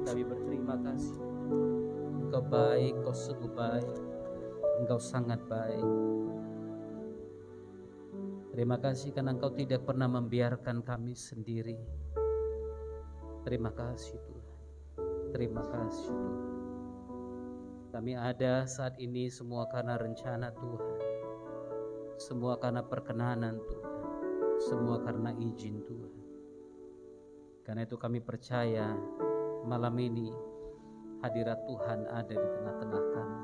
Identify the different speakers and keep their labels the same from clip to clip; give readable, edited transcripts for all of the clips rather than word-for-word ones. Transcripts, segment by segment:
Speaker 1: Kami berterima kasih. Engkau baik, Engkau sungguh baik, Engkau sangat baik. Terima kasih karena Engkau tidak pernah membiarkan kami sendiri. Terima kasih Tuhan. Terima kasih Tuhan. Kami ada saat ini semua karena rencana Tuhan. Semua karena perkenanan Tuhan. Semua karena izin Tuhan. Karena itu kami percaya malam ini hadirat Tuhan ada di tengah-tengah kami.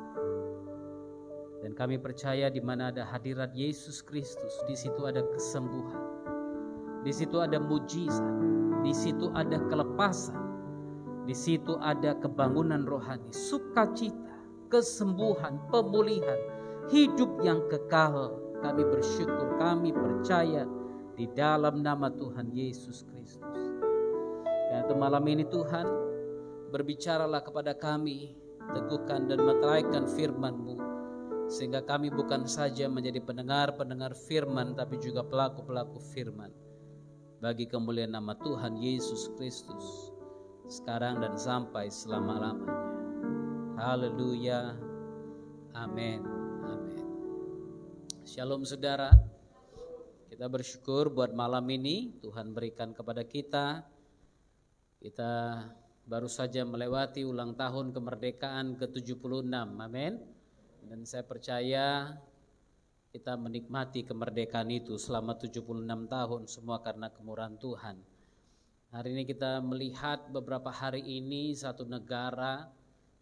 Speaker 1: Dan kami percaya di mana ada hadirat Yesus Kristus, di situ ada kesembuhan. Di situ ada mujizat, di situ ada kelepasan. Di situ ada kebangunan rohani, sukacita, kesembuhan, pemulihan, hidup yang kekal. Kami bersyukur, kami percaya di dalam nama Tuhan Yesus Kristus. Karena itu malam ini Tuhan, berbicaralah kepada kami, teguhkan dan meteraikan firman-Mu, sehingga kami bukan saja menjadi pendengar-pendengar firman, tapi juga pelaku-pelaku firman. Bagi kemuliaan nama Tuhan Yesus Kristus, sekarang dan sampai selama-lamanya. Haleluya. Amin. Amin. Shalom saudara. Kita bersyukur buat malam ini Tuhan berikan kepada kita. Kita baru saja melewati ulang tahun kemerdekaan ke-76. Amin. Dan saya percaya kita menikmati kemerdekaan itu selama 76 tahun semua karena kemurahan Tuhan. Hari ini kita melihat beberapa hari ini satu negara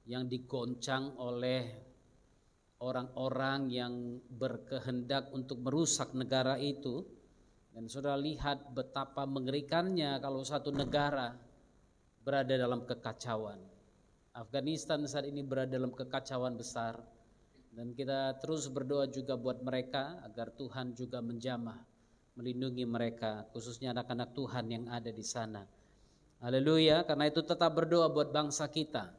Speaker 1: yang digoncang oleh orang-orang yang berkehendak untuk merusak negara itu. Dan saudara lihat betapa mengerikannya kalau satu negara berada dalam kekacauan. Afghanistan saat ini berada dalam kekacauan besar. Dan kita terus berdoa juga buat mereka agar Tuhan juga menjamah, melindungi mereka, khususnya anak-anak Tuhan yang ada di sana. Haleluya. Karena itu tetap berdoa buat bangsa kita,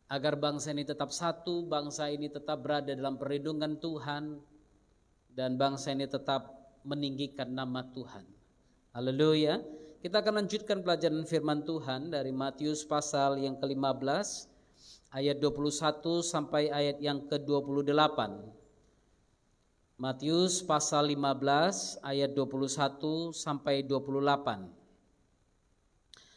Speaker 1: agar bangsa ini tetap satu, bangsa ini tetap berada dalam perlindungan Tuhan, dan bangsa ini tetap meninggikan nama Tuhan. Haleluya. Kita akan lanjutkan pelajaran firman Tuhan dari Matius pasal yang ke-15 ayat 21 sampai ayat yang ke-28. Matius pasal 15 ayat 21 sampai 28.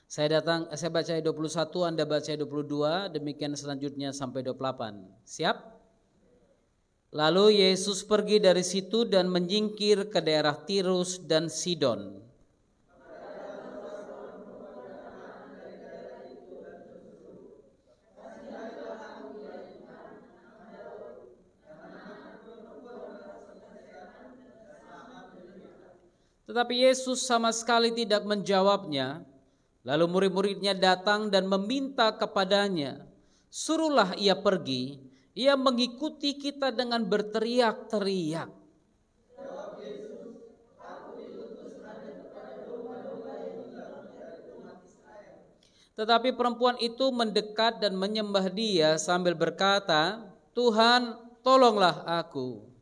Speaker 1: Saya baca ayat 21, Anda baca ayat 22, demikian selanjutnya sampai 28. Siap? Lalu Yesus pergi dari situ dan menyingkir ke daerah Tirus dan Sidon. Tetapi Yesus sama sekali tidak menjawabnya. Lalu murid-muridnya datang dan meminta kepadanya, suruhlah ia pergi. Ia mengikuti kita dengan berteriak-teriak. Tetapi perempuan itu mendekat dan menyembah dia sambil berkata, Tuhan, tolonglah aku.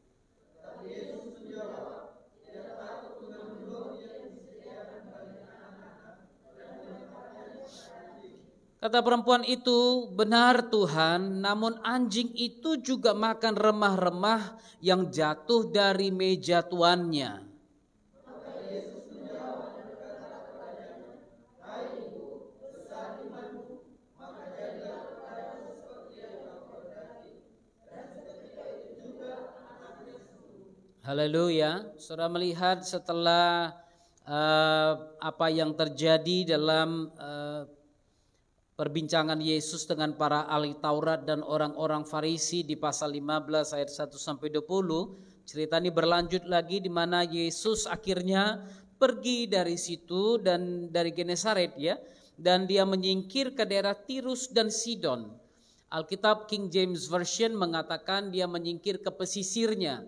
Speaker 1: Kata perempuan itu, benar Tuhan, namun anjing itu juga makan remah-remah yang jatuh dari meja tuannya. Haleluya. Saudara melihat setelah apa yang terjadi dalam perbincangan Yesus dengan para ahli Taurat dan orang-orang Farisi di pasal 15 ayat 1 sampai 20, cerita ini berlanjut lagi di mana Yesus akhirnya pergi dari situ dan dari Genesaret ya, dan dia menyingkir ke daerah Tirus dan Sidon. Alkitab King James Version mengatakan dia menyingkir ke pesisirnya.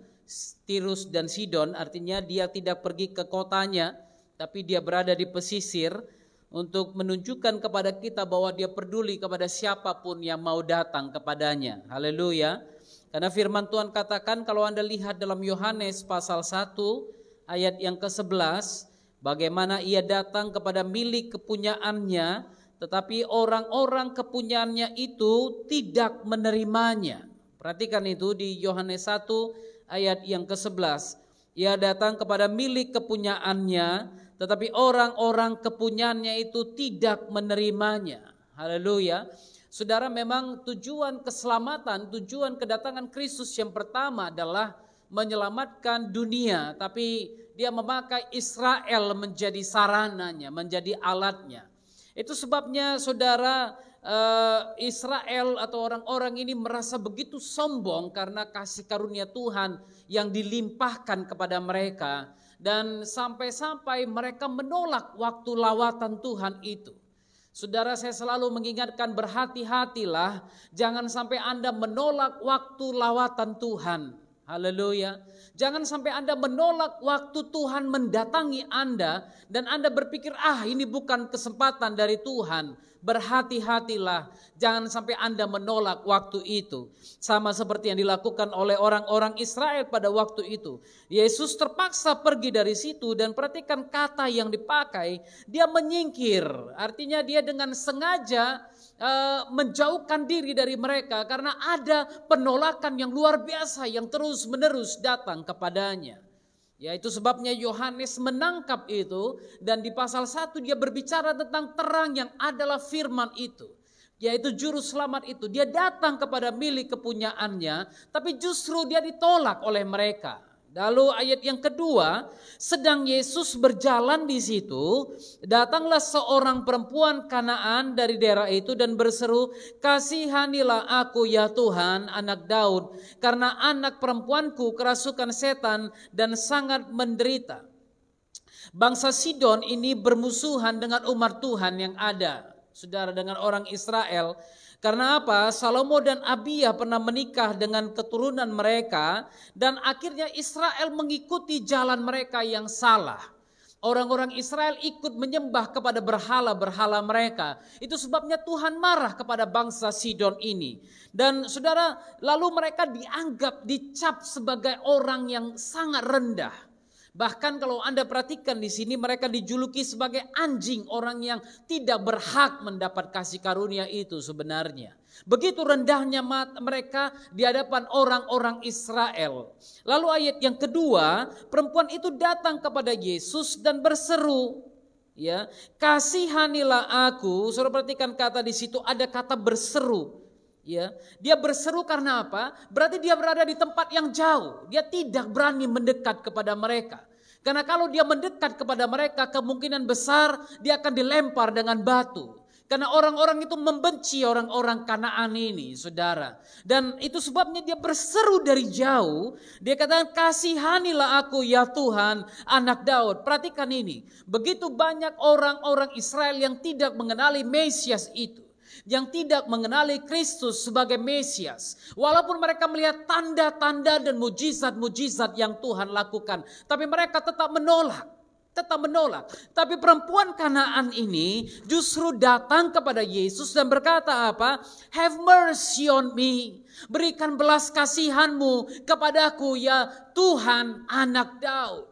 Speaker 1: Tirus dan Sidon artinya dia tidak pergi ke kotanya, tapi dia berada di pesisir, untuk menunjukkan kepada kita bahwa dia peduli kepada siapapun yang mau datang kepadanya. Haleluya. Karena firman Tuhan katakan, kalau Anda lihat dalam Yohanes pasal 1 ayat yang ke-11, bagaimana ia datang kepada milik kepunyaannya tetapi orang-orang kepunyaannya itu tidak menerimanya. Perhatikan itu di Yohanes 1 ayat yang ke-11. Ia datang kepada milik kepunyaannya, tetapi orang-orang kepunyaannya itu tidak menerimanya. Haleluya. Saudara, memang tujuan keselamatan, tujuan kedatangan Kristus yang pertama adalah menyelamatkan dunia, tapi dia memakai Israel menjadi sarananya, menjadi alatnya. Itu sebabnya saudara, Israel atau orang-orang ini merasa begitu sombong karena kasih karunia Tuhan yang dilimpahkan kepada mereka, dan sampai-sampai mereka menolak waktu lawatan Tuhan itu. Saudara, saya selalu mengingatkan, berhati-hatilah jangan sampai Anda menolak waktu lawatan Tuhan. Haleluya. Jangan sampai Anda menolak waktu Tuhan mendatangi Anda dan Anda berpikir, ini bukan kesempatan dari Tuhan. Berhati-hatilah, jangan sampai Anda menolak waktu itu. Sama seperti yang dilakukan oleh orang-orang Israel pada waktu itu. Yesus terpaksa pergi dari situ, dan perhatikan kata yang dipakai, dia menyingkir. Artinya dia dengan sengaja menjauhkan diri dari mereka karena ada penolakan yang luar biasa yang terus menerus datang kepadanya. Ya, itu sebabnya Yohanes menangkap itu, dan di pasal 1 dia berbicara tentang terang yang adalah firman itu, yaitu juru selamat itu. Dia datang kepada milik kepunyaannya, tapi justru dia ditolak oleh mereka. Lalu ayat yang kedua, sedang Yesus berjalan di situ, datanglah seorang perempuan Kanaan dari daerah itu dan berseru, kasihanilah aku ya Tuhan, anak Daud, karena anak perempuanku kerasukan setan dan sangat menderita. Bangsa Sidon ini bermusuhan dengan umat Tuhan yang ada, saudara, dengan orang Israel. Karena apa? Salomo dan Abia pernah menikah dengan keturunan mereka, dan akhirnya Israel mengikuti jalan mereka yang salah. Orang-orang Israel ikut menyembah kepada berhala-berhala mereka. Itu sebabnya Tuhan marah kepada bangsa Sidon ini. Dan saudara, lalu mereka dianggap, dicap sebagai orang yang sangat rendah. Bahkan kalau Anda perhatikan di sini, mereka dijuluki sebagai anjing, orang yang tidak berhak mendapat kasih karunia itu sebenarnya. Begitu rendahnya mereka di hadapan orang-orang Israel. Lalu ayat yang kedua, perempuan itu datang kepada Yesus dan berseru, ya, kasihanilah aku. Saudara perhatikan kata di situ, ada kata berseru. Ya, dia berseru karena apa? Berarti dia berada di tempat yang jauh. Dia tidak berani mendekat kepada mereka. Karena kalau dia mendekat kepada mereka, kemungkinan besar dia akan dilempar dengan batu. Karena orang-orang itu membenci orang-orang Kanaan ini, saudara. Dan itu sebabnya dia berseru dari jauh. Dia katakan, kasihanilah aku ya Tuhan, anak Daud. Perhatikan ini, begitu banyak orang-orang Israel yang tidak mengenali Mesias itu, yang tidak mengenali Kristus sebagai Mesias. Walaupun mereka melihat tanda-tanda dan mujizat-mujizat yang Tuhan lakukan, tapi mereka tetap menolak. Tapi perempuan Kanaan ini justru datang kepada Yesus dan berkata apa? Have mercy on me. Berikan belas kasihanmu kepadaku ya Tuhan, anak Daud.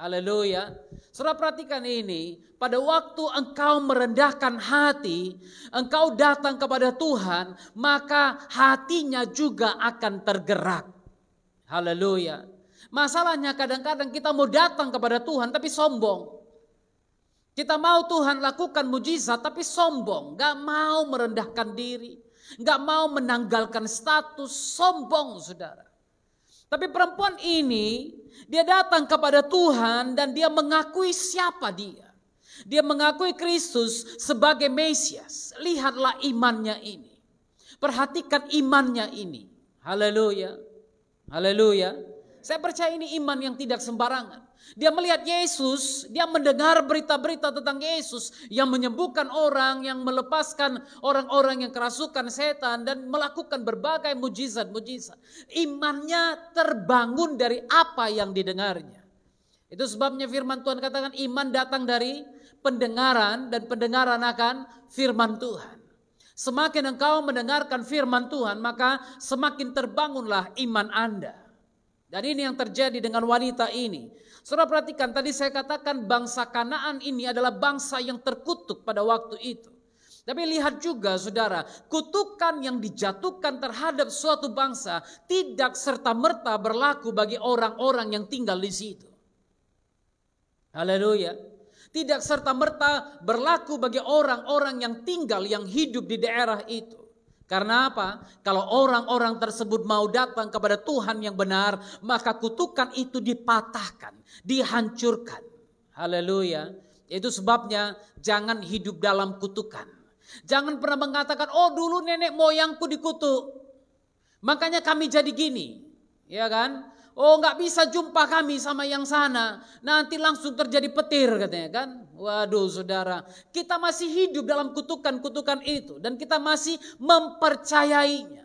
Speaker 1: Haleluya. Saudara perhatikan ini, pada waktu engkau merendahkan hati, engkau datang kepada Tuhan, maka hatinya juga akan tergerak. Haleluya. Masalahnya kadang-kadang kita mau datang kepada Tuhan tapi sombong. Kita mau Tuhan lakukan mujizat tapi sombong, gak mau merendahkan diri, gak mau menanggalkan status, sombong saudara. Tapi perempuan ini, dia datang kepada Tuhan dan dia mengakui siapa dia. Dia mengakui Kristus sebagai Mesias. Lihatlah imannya ini. Perhatikan imannya ini. Haleluya. Haleluya. Saya percaya ini iman yang tidak sembarangan. Dia melihat Yesus, dia mendengar berita-berita tentang Yesus yang menyembuhkan orang, yang melepaskan orang-orang yang kerasukan setan dan melakukan berbagai mujizat-mujizat. Imannya terbangun dari apa yang didengarnya. Itu sebabnya firman Tuhan katakan iman datang dari pendengaran dan pendengaran akan firman Tuhan. Semakin engkau mendengarkan firman Tuhan, maka semakin terbangunlah iman Anda. Dan ini yang terjadi dengan wanita ini. Saudara perhatikan, tadi saya katakan bangsa Kanaan ini adalah bangsa yang terkutuk pada waktu itu. Tapi lihat juga saudara, kutukan yang dijatuhkan terhadap suatu bangsa tidak serta-merta berlaku bagi orang-orang yang tinggal di situ. Haleluya. Tidak serta-merta berlaku bagi orang-orang yang tinggal, yang hidup di daerah itu. Karena apa? Kalau orang-orang tersebut mau datang kepada Tuhan yang benar, maka kutukan itu dipatahkan, dihancurkan. Haleluya. Itu sebabnya jangan hidup dalam kutukan. Jangan pernah mengatakan, oh dulu nenek moyangku dikutuk, makanya kami jadi gini, ya kan? Oh nggak bisa jumpa kami sama yang sana, nanti langsung terjadi petir katanya kan? Waduh saudara, kita masih hidup dalam kutukan-kutukan itu dan kita masih mempercayainya.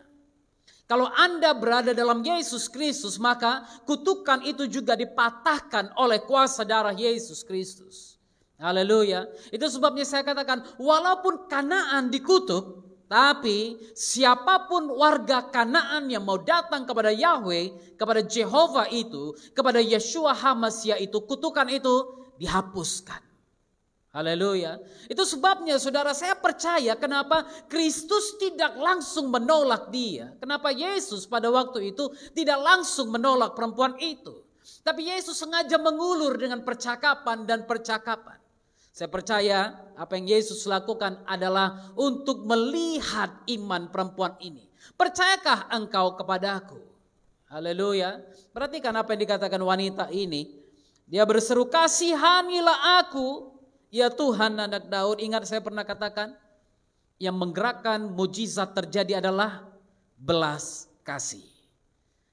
Speaker 1: Kalau Anda berada dalam Yesus Kristus, maka kutukan itu juga dipatahkan oleh kuasa darah Yesus Kristus. Haleluya. Itu sebabnya saya katakan, walaupun Kanaan dikutuk, tapi siapapun warga Kanaan yang mau datang kepada Yahweh, kepada Jehovah itu, kepada Yeshua HaMashiach itu, kutukan itu dihapuskan. Haleluya. Itu sebabnya saudara, saya percaya kenapa Kristus tidak langsung menolak dia. Kenapa Yesus pada waktu itu tidak langsung menolak perempuan itu. Tapi Yesus sengaja mengulur dengan percakapan dan percakapan. Saya percaya apa yang Yesus lakukan adalah untuk melihat iman perempuan ini. Percayakah engkau kepadaku? Haleluya. Perhatikan apa yang dikatakan wanita ini. Dia berseru, kasihanilah aku, ya Tuhan anak Daud. Ingat saya pernah katakan, yang menggerakkan mujizat terjadi adalah belas kasih.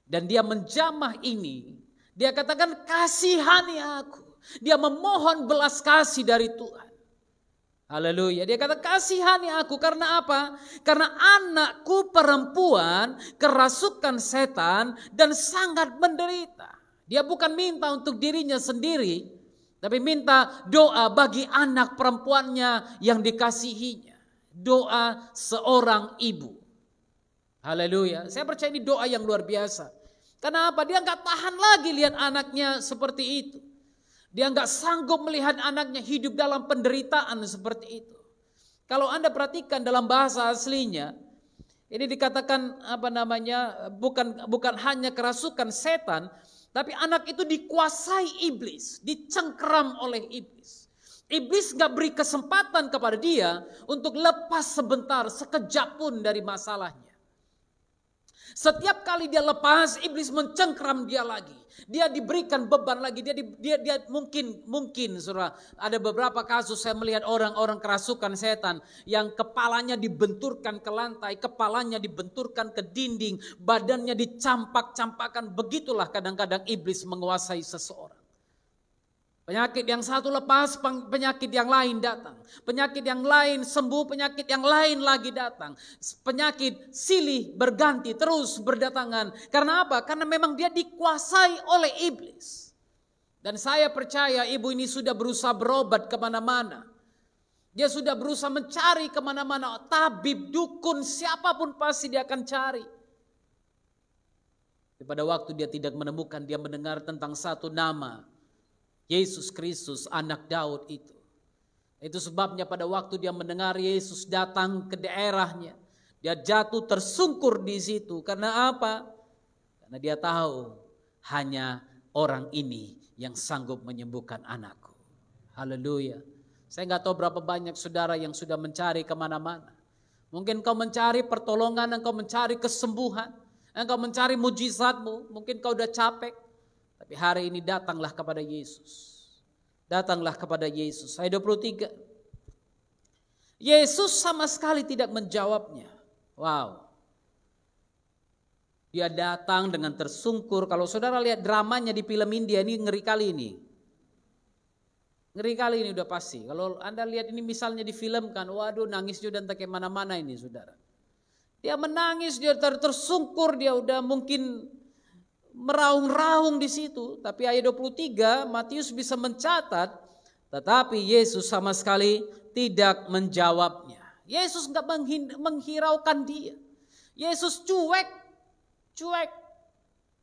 Speaker 1: Dan dia menjamah ini. Dia katakan kasihani aku. Dia memohon belas kasih dari Tuhan. Haleluya. Dia kata kasihani aku karena apa? Karena anakku perempuan kerasukan setan dan sangat menderita. Dia bukan minta untuk dirinya sendiri, tapi minta doa bagi anak perempuannya yang dikasihinya. Doa seorang ibu. Haleluya. Saya percaya ini doa yang luar biasa. Kenapa? Dia nggak tahan lagi lihat anaknya seperti itu. Dia nggak sanggup melihat anaknya hidup dalam penderitaan seperti itu. Kalau Anda perhatikan dalam bahasa aslinya, ini dikatakan bukan hanya kerasukan setan, tapi anak itu dikuasai iblis, dicengkeram oleh iblis. Iblis nggak beri kesempatan kepada dia untuk lepas sebentar, sekejap pun dari masalahnya. Setiap kali dia lepas, iblis mencengkeram dia lagi. Dia diberikan beban lagi. Dia mungkin saudara, ada beberapa kasus saya melihat orang-orang kerasukan setan yang kepalanya dibenturkan ke lantai, kepalanya dibenturkan ke dinding, badannya dicampak-campakkan. Begitulah kadang-kadang iblis menguasai seseorang. Penyakit yang satu lepas, penyakit yang lain datang. Penyakit yang lain sembuh, penyakit yang lain lagi datang. Penyakit silih berganti, terus berdatangan. Karena apa? Karena memang dia dikuasai oleh iblis. Dan saya percaya ibu ini sudah berusaha berobat kemana-mana. Dia sudah berusaha mencari kemana-mana. Tabib, dukun, siapapun pasti dia akan cari. Tapi pada waktu dia tidak menemukan, dia mendengar tentang satu nama. Yesus Kristus, anak Daud itu. Itu sebabnya pada waktu dia mendengar Yesus datang ke daerahnya, dia jatuh tersungkur di situ. Karena apa? Karena dia tahu hanya orang ini yang sanggup menyembuhkan anakku. Haleluya. Saya nggak tahu berapa banyak saudara yang sudah mencari kemana-mana. Mungkin kau mencari pertolongan, engkau mencari kesembuhan, engkau mencari mujizatmu. Mungkin kau udah capek. Tapi hari ini datanglah kepada Yesus. Datanglah kepada Yesus. Ayat 23. Yesus sama sekali tidak menjawabnya. Wow. Dia datang dengan tersungkur. Kalau saudara lihat dramanya di film India ini ngeri kali ini. Ngeri kali ini udah pasti. Kalau Anda lihat ini misalnya difilmkan, waduh nangisnya udah entah kemana-mana ini saudara. Dia menangis, dia tersungkur, dia udah mungkin meraung-raung di situ. Tapi ayat 23 Matius bisa mencatat, tetapi Yesus sama sekali tidak menjawabnya. Yesus enggak menghiraukan dia. Yesus cuek.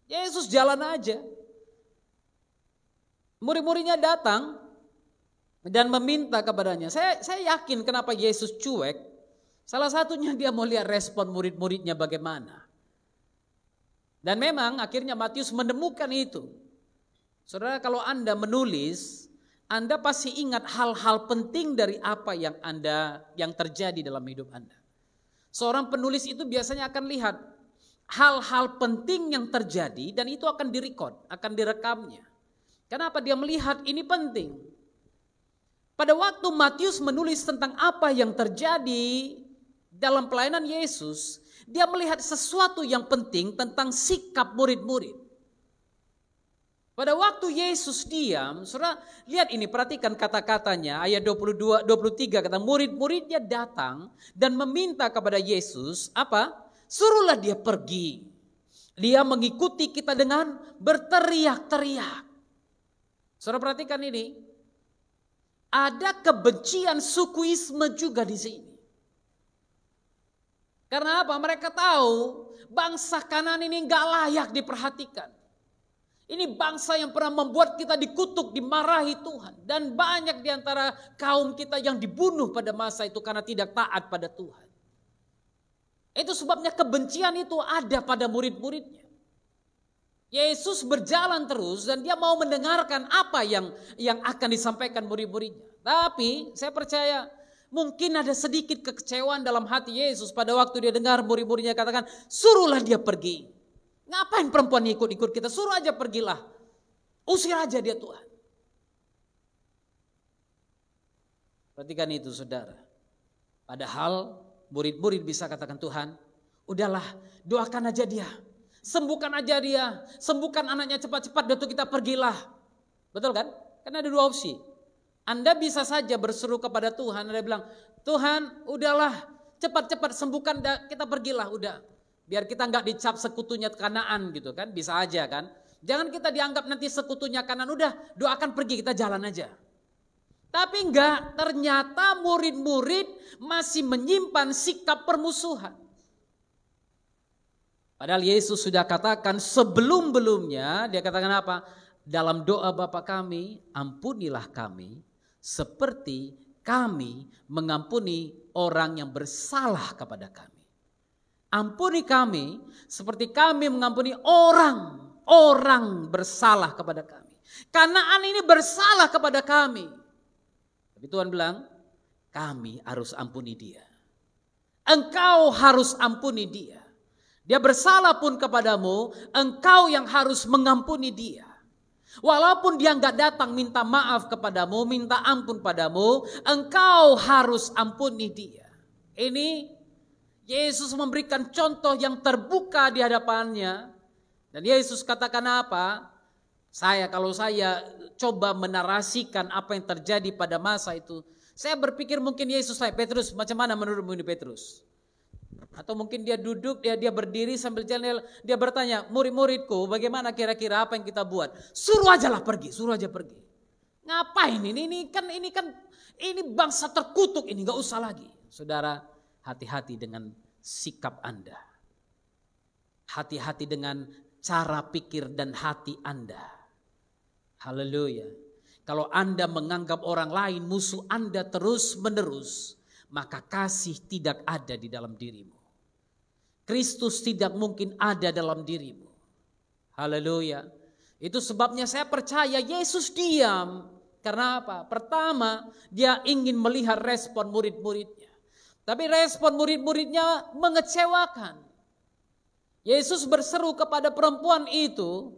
Speaker 1: Yesus jalan aja. Murid-muridnya datang dan meminta kepadanya. Saya yakin kenapa Yesus cuek. Salah satunya dia mau lihat respon murid-muridnya bagaimana. Dan memang akhirnya Matius menemukan itu. Saudara, kalau Anda menulis, Anda pasti ingat hal-hal penting dari apa yang terjadi dalam hidup Anda. Seorang penulis itu biasanya akan lihat hal-hal penting yang terjadi dan itu akan direkod, akan direkamnya. Kenapa? Dia melihat ini penting. Pada waktu Matius menulis tentang apa yang terjadi dalam pelayanan Yesus, dia melihat sesuatu yang penting tentang sikap murid-murid. Pada waktu Yesus diam, saudara lihat ini, perhatikan kata-katanya, ayat 22, 23, kata murid-muridnya datang dan meminta kepada Yesus, apa? Suruhlah dia pergi. Dia mengikuti kita dengan berteriak-teriak. Saudara perhatikan ini, ada kebencian sukuisme juga di sini. Karena apa? Mereka tahu bangsa Kanaan ini gak layak diperhatikan. Ini bangsa yang pernah membuat kita dikutuk, dimarahi Tuhan. Dan banyak di antara kaum kita yang dibunuh pada masa itu karena tidak taat pada Tuhan. Itu sebabnya kebencian itu ada pada murid-muridnya. Yesus berjalan terus dan dia mau mendengarkan apa yang akan disampaikan murid-muridnya. Tapi saya percaya mungkin ada sedikit kekecewaan dalam hati Yesus pada waktu dia dengar murid-muridnya katakan, suruhlah dia pergi. Ngapain perempuan ikut-ikut kita? Suruh aja pergilah. Usir aja dia Tuhan. Perhatikan itu saudara. Padahal murid-murid bisa katakan, Tuhan udahlah doakan aja dia. Sembuhkan aja dia. Sembuhkan anaknya cepat-cepat, datuk kita pergilah. Betul kan? Karena ada dua opsi. Anda bisa saja berseru kepada Tuhan. Anda bilang, Tuhan udahlah cepat-cepat sembuhkan kita pergilah udah. Biar kita nggak dicap sekutunya Kanaan gitu kan. Bisa aja kan. Jangan kita dianggap nanti sekutunya Kanaan. Udah doakan pergi, kita jalan aja. Tapi enggak, ternyata murid-murid masih menyimpan sikap permusuhan. Padahal Yesus sudah katakan sebelum-belumnya, dia katakan apa? Dalam doa Bapa kami, ampunilah kami seperti kami mengampuni orang yang bersalah kepada kami. Ampuni kami seperti kami mengampuni orang bersalah kepada kami. Kanaan ini bersalah kepada kami. Tapi Tuhan bilang, kami harus ampuni dia. Engkau harus ampuni dia. Dia bersalah pun kepadamu, engkau yang harus mengampuni dia. Walaupun dia enggak datang minta maaf kepadamu, minta ampun padamu, engkau harus ampuni dia. Ini Yesus memberikan contoh yang terbuka di hadapannya. Dan Yesus katakan apa? Kalau saya coba menarasikan apa yang terjadi pada masa itu, saya berpikir mungkin Yesus Petrus, macam mana menurutmu ini Petrus? Atau mungkin dia duduk, dia berdiri sambil jalan, dia bertanya, murid-muridku bagaimana kira-kira apa yang kita buat? Suruh aja pergi. Ngapain ini bangsa terkutuk ini, gak usah lagi. Saudara, hati-hati dengan sikap Anda. Hati-hati dengan cara pikir dan hati Anda. Haleluya. Kalau Anda menganggap orang lain musuh Anda terus-menerus, maka kasih tidak ada di dalam dirimu. Kristus tidak mungkin ada dalam dirimu. Haleluya. Itu sebabnya saya percaya Yesus diam. Karena apa? Pertama, dia ingin melihat respon murid-muridnya. Tapi respon murid-muridnya mengecewakan. Yesus berseru kepada perempuan itu,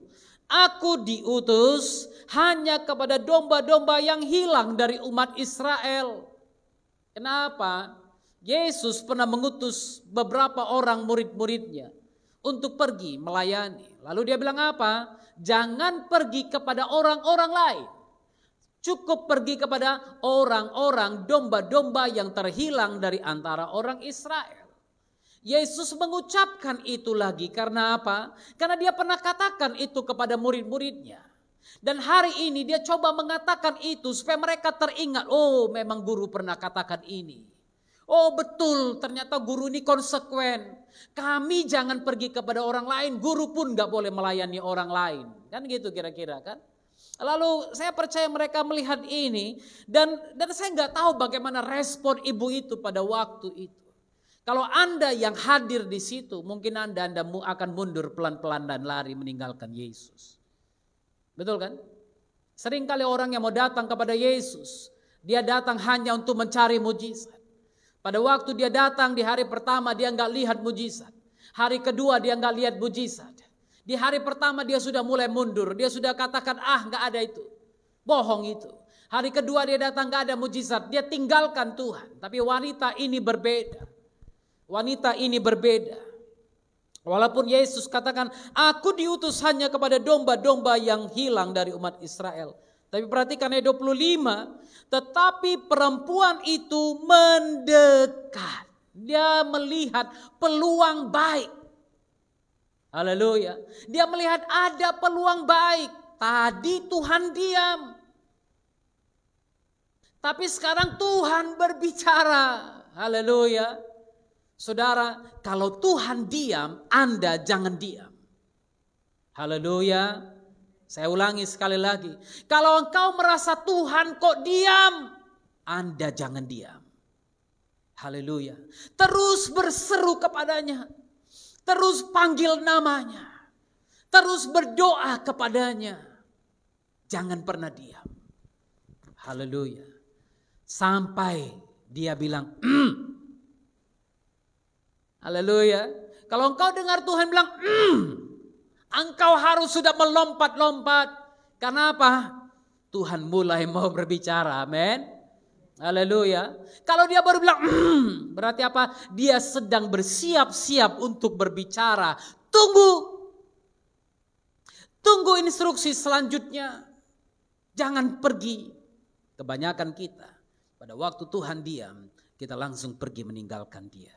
Speaker 1: aku diutus hanya kepada domba-domba yang hilang dari umat Israel. Kenapa? Yesus pernah mengutus beberapa orang murid-muridnya untuk pergi melayani. Lalu dia bilang apa? Jangan pergi kepada orang-orang lain. Cukup pergi kepada orang-orang domba-domba yang terhilang dari antara orang Israel. Yesus mengucapkan itu lagi karena apa? Karena dia pernah katakan itu kepada murid-muridnya. Dan hari ini dia coba mengatakan itu supaya mereka teringat, oh memang guru pernah katakan ini. Oh betul, ternyata guru ini konsekuen. Kami jangan pergi kepada orang lain, guru pun gak boleh melayani orang lain. Kan gitu kira-kira kan. Lalu saya percaya mereka melihat ini dan saya gak tahu bagaimana respon ibu itu pada waktu itu. Kalau Anda yang hadir di situ, mungkin Anda akan mundur pelan-pelan dan lari meninggalkan Yesus. Betul kan? Seringkali orang yang mau datang kepada Yesus, dia datang hanya untuk mencari mujizat. Pada waktu dia datang di hari pertama, dia nggak lihat mujizat. Hari kedua dia nggak lihat mujizat. Di hari pertama dia sudah mulai mundur. Dia sudah katakan, nggak ada itu. Bohong itu. Hari kedua dia datang nggak ada mujizat. Dia tinggalkan Tuhan. Tapi wanita ini berbeda. Wanita ini berbeda. Walaupun Yesus katakan, aku diutus hanya kepada domba-domba yang hilang dari umat Israel. Tapi perhatikan ayat 25. Tetapi perempuan itu mendekat. Dia melihat peluang baik. Haleluya. Dia melihat ada peluang baik. Tadi Tuhan diam. Tapi sekarang Tuhan berbicara. Haleluya. Saudara, kalau Tuhan diam, Anda jangan diam. Haleluya. Saya ulangi sekali lagi. Kalau engkau merasa Tuhan kok diam, Anda jangan diam. Haleluya. Terus berseru kepadanya. Terus panggil namanya. Terus berdoa kepadanya. Jangan pernah diam. Haleluya. Sampai dia bilang, haleluya. Kalau engkau dengar Tuhan bilang, engkau harus sudah melompat-lompat. Karena apa? Tuhan mulai mau berbicara. Amin. Haleluya. Kalau dia baru bilang, berarti apa? Dia sedang bersiap-siap untuk berbicara. Tunggu. Tunggu instruksi selanjutnya. Jangan pergi. Kebanyakan kita, pada waktu Tuhan diam, kita langsung pergi meninggalkan dia.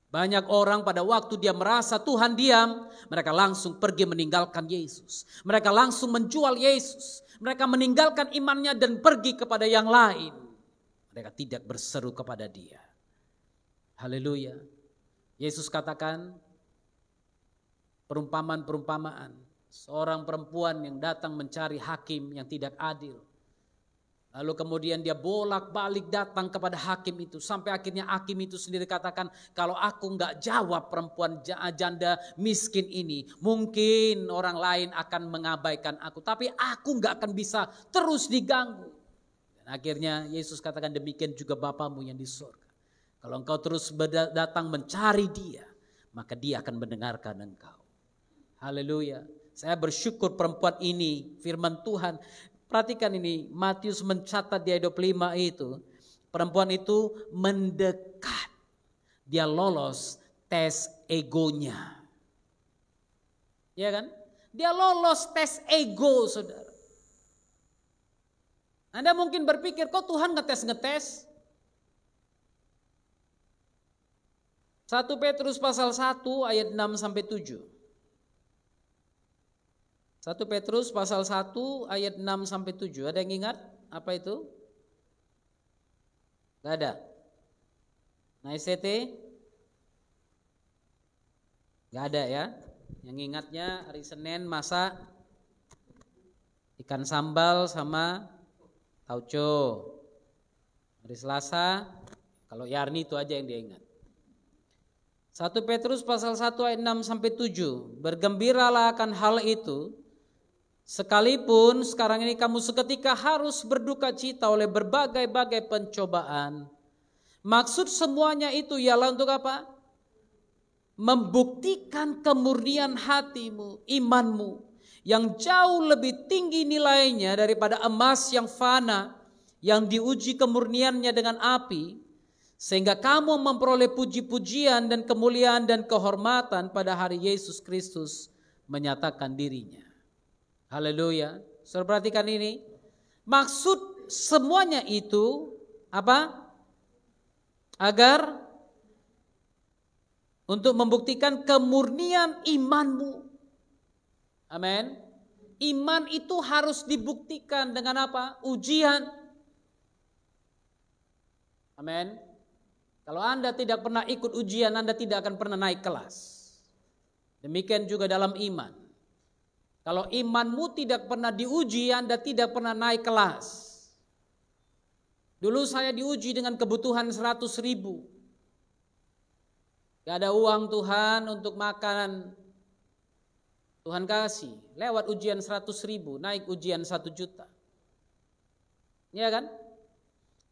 Speaker 1: Banyak orang pada waktu dia merasa Tuhan diam, mereka langsung pergi meninggalkan Yesus. Mereka langsung menjual Yesus. Mereka meninggalkan imannya dan pergi kepada yang lain. Mereka tidak berseru kepada dia. Haleluya. Yesus katakan perumpamaan-perumpamaan. Seorang perempuan yang datang mencari hakim yang tidak adil. Lalu kemudian dia bolak-balik datang kepada hakim itu. Sampai akhirnya hakim itu sendiri katakan, kalau aku nggak jawab perempuan janda miskin ini, mungkin orang lain akan mengabaikan aku. Tapi aku nggak akan bisa terus diganggu. Dan akhirnya Yesus katakan, demikian juga Bapamu yang di surga. Kalau engkau terus datang mencari dia, maka dia akan mendengarkan engkau. Haleluya. Saya bersyukur perempuan ini, firman Tuhan. Perhatikan ini, Matius mencatat di ayat 25 itu. Perempuan itu mendekat. Dia lolos tes egonya. Ya kan? Dia lolos tes ego, saudara. Anda mungkin berpikir, kok Tuhan ngetes-ngetes? 1 Petrus pasal 1 ayat 6-7. 1 Petrus pasal 1 ayat 6-7. Ada yang ingat apa itu? Gak ada. Nah, ICT? Gak ada ya. Yang ingatnya hari Senin masak ikan sambal sama tauco. Hari Selasa, kalau Yarni itu aja yang dia ingat. 1 Petrus pasal 1 ayat 6-7. Bergembiralah akan hal itu, sekalipun sekarang ini kamu seketika harus berduka cita oleh berbagai-bagai pencobaan. Maksud semuanya itu ialah untuk apa? Membuktikan kemurnian hatimu, imanmu, yang jauh lebih tinggi nilainya daripada emas yang fana, yang diuji kemurniannya dengan api, sehingga kamu memperoleh puji-pujian dan kemuliaan dan kehormatan pada hari Yesus Kristus menyatakan dirinya. Haleluya. Saudara perhatikan ini. Maksud semuanya itu apa? Agar untuk membuktikan kemurnian imanmu. Amin. Iman itu harus dibuktikan dengan apa? Ujian. Amin. Kalau Anda tidak pernah ikut ujian, Anda tidak akan pernah naik kelas. Demikian juga dalam iman. Kalau imanmu tidak pernah diuji, Anda tidak pernah naik kelas. Dulu saya diuji dengan kebutuhan 100.000. Gak ada uang Tuhan untuk makanan, Tuhan kasih. Lewat ujian 100.000, naik ujian 1 juta. Ya kan?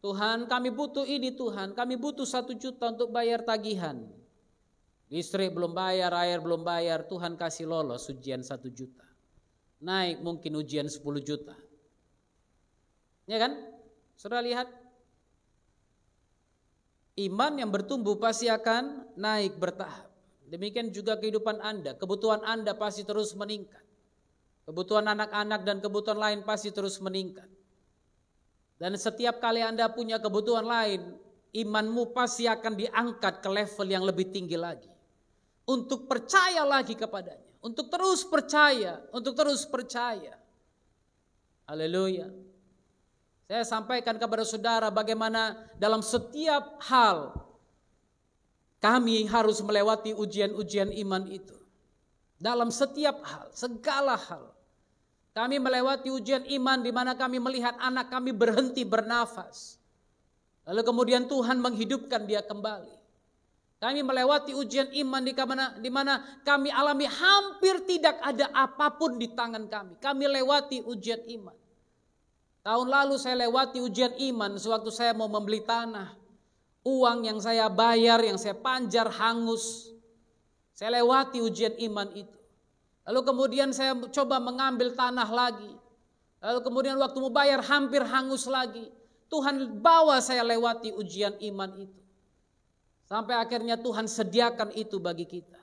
Speaker 1: Tuhan kami butuh ini Tuhan, kami butuh 1 juta untuk bayar tagihan. Listrik belum bayar, air belum bayar, Tuhan kasih lolos ujian 1 juta. Naik mungkin ujian 10 juta. Ya kan? Saudara lihat, iman yang bertumbuh pasti akan naik bertahap. Demikian juga kehidupan Anda, kebutuhan Anda pasti terus meningkat. Kebutuhan anak-anak dan kebutuhan lain pasti terus meningkat. Dan setiap kali Anda punya kebutuhan lain, imanmu pasti akan diangkat ke level yang lebih tinggi lagi. Untuk percaya lagi kepadanya, untuk terus percaya, untuk terus percaya. Haleluya. Saya sampaikan kepada saudara bagaimana dalam setiap hal kami harus melewati ujian-ujian iman itu. Dalam setiap hal, segala hal. Kami melewati ujian iman di mana kami melihat anak kami berhenti bernafas. Lalu kemudian Tuhan menghidupkan dia kembali. Kami melewati ujian iman di mana kami alami hampir tidak ada apapun di tangan kami. Kami lewati ujian iman. Tahun lalu saya lewati ujian iman sewaktu saya mau membeli tanah. Uang yang saya bayar, yang saya panjar hangus. Saya lewati ujian iman itu. Lalu kemudian saya coba mengambil tanah lagi. Lalu kemudian waktu mau bayar hampir hangus lagi. Tuhan bawa saya lewati ujian iman itu. Sampai akhirnya Tuhan sediakan itu bagi kita.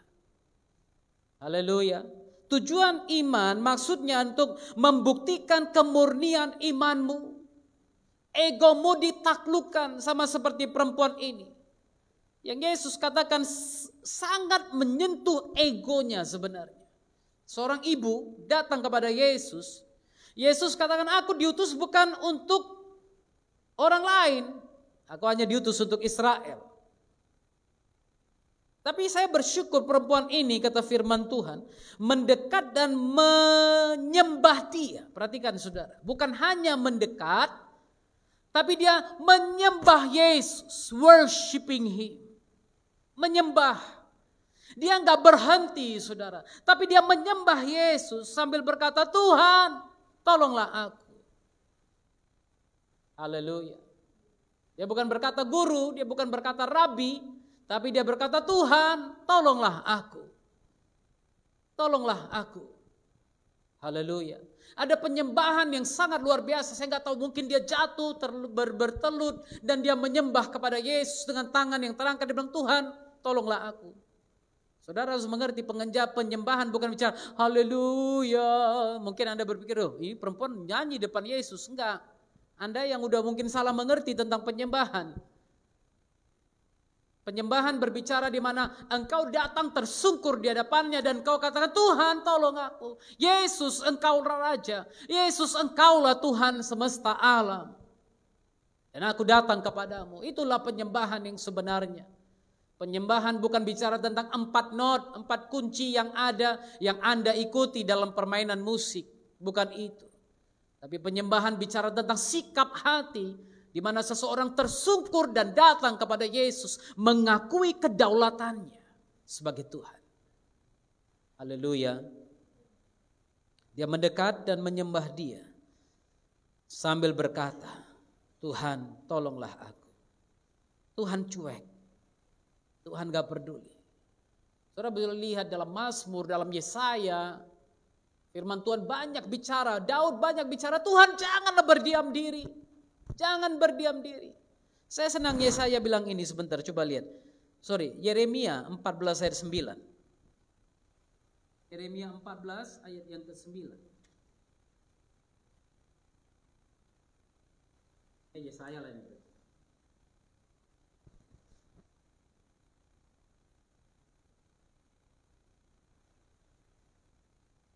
Speaker 1: Haleluya. Tujuan iman maksudnya untuk membuktikan kemurnian imanmu. Egomu ditaklukkan sama seperti perempuan ini. Yang Yesus katakan sangat menyentuh egonya sebenarnya. Seorang ibu datang kepada Yesus. Yesus katakan, aku diutus bukan untuk orang lain. Aku hanya diutus untuk Israel. Tapi saya bersyukur perempuan ini, kata firman Tuhan, mendekat dan menyembah dia. Perhatikan saudara, bukan hanya mendekat, tapi dia menyembah Yesus, worshiping Him. Menyembah. Dia enggak berhenti saudara, tapi dia menyembah Yesus sambil berkata, Tuhan tolonglah aku. Haleluya. Dia bukan berkata guru, dia bukan berkata rabi, tapi dia berkata, Tuhan tolonglah aku. Tolonglah aku. Haleluya. Ada penyembahan yang sangat luar biasa. Saya nggak tahu, mungkin dia jatuh bertelut dan dia menyembah kepada Yesus dengan tangan yang terangkat. Dia bilang, Tuhan tolonglah aku. Saudara harus mengerti, penyembahan bukan bicara haleluya. Mungkin Anda berpikir, oh ini perempuan nyanyi depan Yesus. Enggak. Anda yang udah mungkin salah mengerti tentang penyembahan. Penyembahan berbicara di mana engkau datang tersungkur di hadapannya dan engkau katakan, Tuhan tolong aku. Yesus engkau Raja. Yesus engkaulah Tuhan semesta alam. Dan aku datang kepadamu. Itulah penyembahan yang sebenarnya. Penyembahan bukan bicara tentang 4 not, 4 kunci yang ada, yang Anda ikuti dalam permainan musik. Bukan itu. Tapi penyembahan bicara tentang sikap hati, di mana seseorang tersungkur dan datang kepada Yesus, mengakui kedaulatannya sebagai Tuhan. Haleluya. Dia mendekat dan menyembah dia sambil berkata, Tuhan tolonglah aku. Tuhan cuek. Tuhan gak peduli. Saudara bisa lihat dalam Mazmur, dalam Yesaya, firman Tuhan banyak bicara, Daud banyak bicara, Tuhan janganlah berdiam diri. Jangan berdiam diri. Saya senang Yesaya bilang ini sebentar, coba lihat. Yeremia 14 ayat 9. Yeremia 14 ayat yang ke-9. Yesaya lah ini.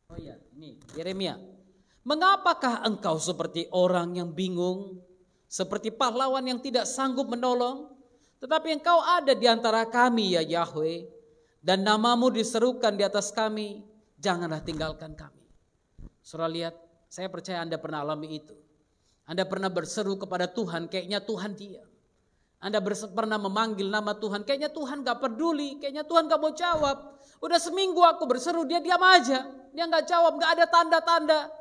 Speaker 1: Oh iya, ini Yeremia. Mengapakah engkau seperti orang yang bingung? Seperti pahlawan yang tidak sanggup menolong, tetapi engkau ada di antara kami ya Yahweh, dan namamu diserukan di atas kami, janganlah tinggalkan kami. Saudara lihat, saya percaya Anda pernah alami itu. Anda pernah berseru kepada Tuhan, kayaknya Tuhan diam. Anda pernah memanggil nama Tuhan, kayaknya Tuhan gak peduli, kayaknya Tuhan gak mau jawab. Udah seminggu aku berseru, dia diam aja. Dia gak jawab, gak ada tanda-tanda.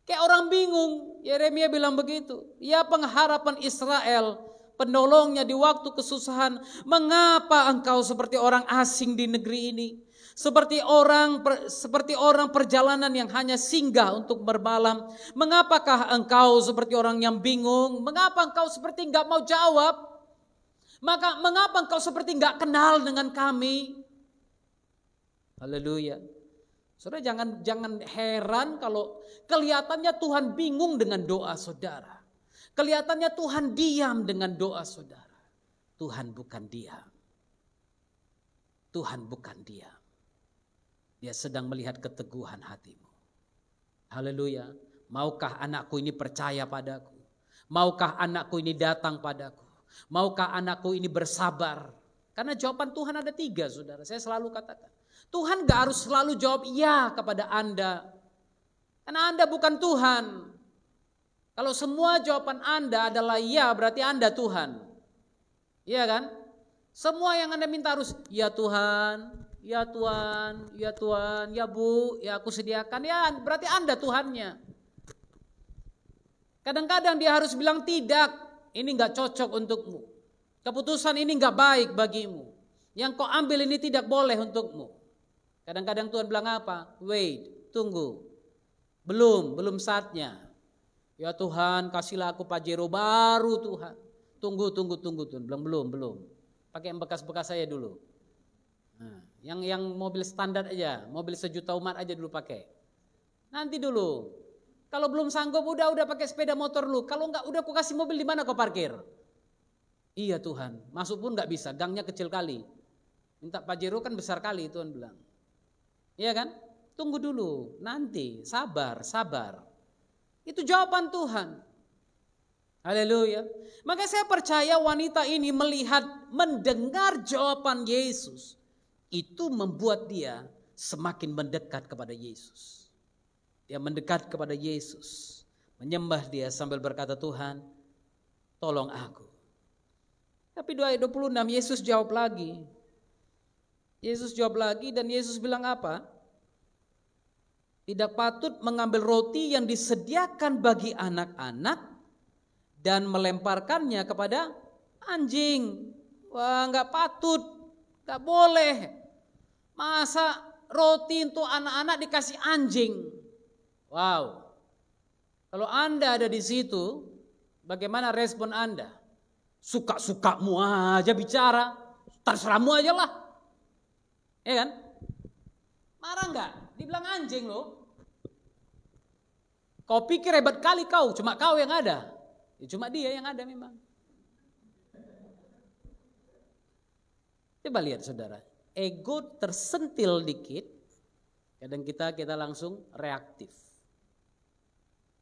Speaker 1: Kayak orang bingung. Yeremia bilang begitu. Ya pengharapan Israel, penolongnya di waktu kesusahan. Mengapa engkau seperti orang asing di negeri ini? Seperti orang perjalanan yang hanya singgah untuk bermalam. Mengapakah engkau seperti orang yang bingung? Mengapa engkau seperti gak mau jawab? Mengapa engkau seperti gak kenal dengan kami? Haleluya. Saudara jangan heran kalau kelihatannya Tuhan bingung dengan doa saudara. Kelihatannya Tuhan diam dengan doa saudara. Tuhan bukan diam. Tuhan bukan diam. Dia sedang melihat keteguhan hatimu. Haleluya. Maukah anakku ini percaya padaku? Maukah anakku ini datang padaku? Maukah anakku ini bersabar? Karena jawaban Tuhan ada 3, saudara. Saya selalu katakan. Tuhan gak harus selalu jawab ya kepada Anda. Karena Anda bukan Tuhan. Kalau semua jawaban Anda adalah ya, berarti Anda Tuhan. Iya kan? Semua yang Anda minta harus ya Tuhan, ya Tuhan, ya Tuhan, ya Bu, ya aku sediakan. Ya berarti Anda Tuhannya. Kadang-kadang dia harus bilang tidak. Ini gak cocok untukmu. Keputusan ini gak baik bagimu. Yang kau ambil ini tidak boleh untukmu. Kadang-kadang Tuhan bilang apa? Wait, tunggu. Belum saatnya. Ya Tuhan, kasihlah aku Pajero baru Tuhan. Tunggu Tuhan. Belum. Pakai yang bekas-bekas saya dulu. Nah, yang mobil standar aja, mobil 1 juta umat aja dulu pakai. Nanti dulu. Kalau belum sanggup udah pakai sepeda motor lu. Kalau enggak udah aku kasih mobil, di mana kau parkir? Iya Tuhan, masuk pun enggak bisa, gangnya kecil kali. Minta Pajero kan besar kali, Tuhan bilang. Iya kan? Tunggu dulu, nanti sabar. Itu jawaban Tuhan. Haleluya. Maka saya percaya wanita ini mendengar jawaban Yesus. Itu membuat dia semakin mendekat kepada Yesus. Dia mendekat kepada Yesus, menyembah dia sambil berkata, Tuhan, tolong aku. Tapi ayat 26 Yesus jawab lagi. Dan Yesus bilang apa? Tidak patut mengambil roti yang disediakan bagi anak-anak dan melemparkannya kepada anjing. Wah, nggak patut, nggak boleh. Masa roti untuk anak-anak dikasih anjing? Wow. Kalau Anda ada di situ, bagaimana respon Anda? Suka-sukamu aja bicara, terserahmu aja lah. Ya kan? Marah enggak? Dibilang anjing loh. Kau pikir hebat kali kau, cuma kau yang ada. Ya, cuma dia yang ada memang. Coba lihat saudara, ego tersentil dikit, kadang kita langsung reaktif.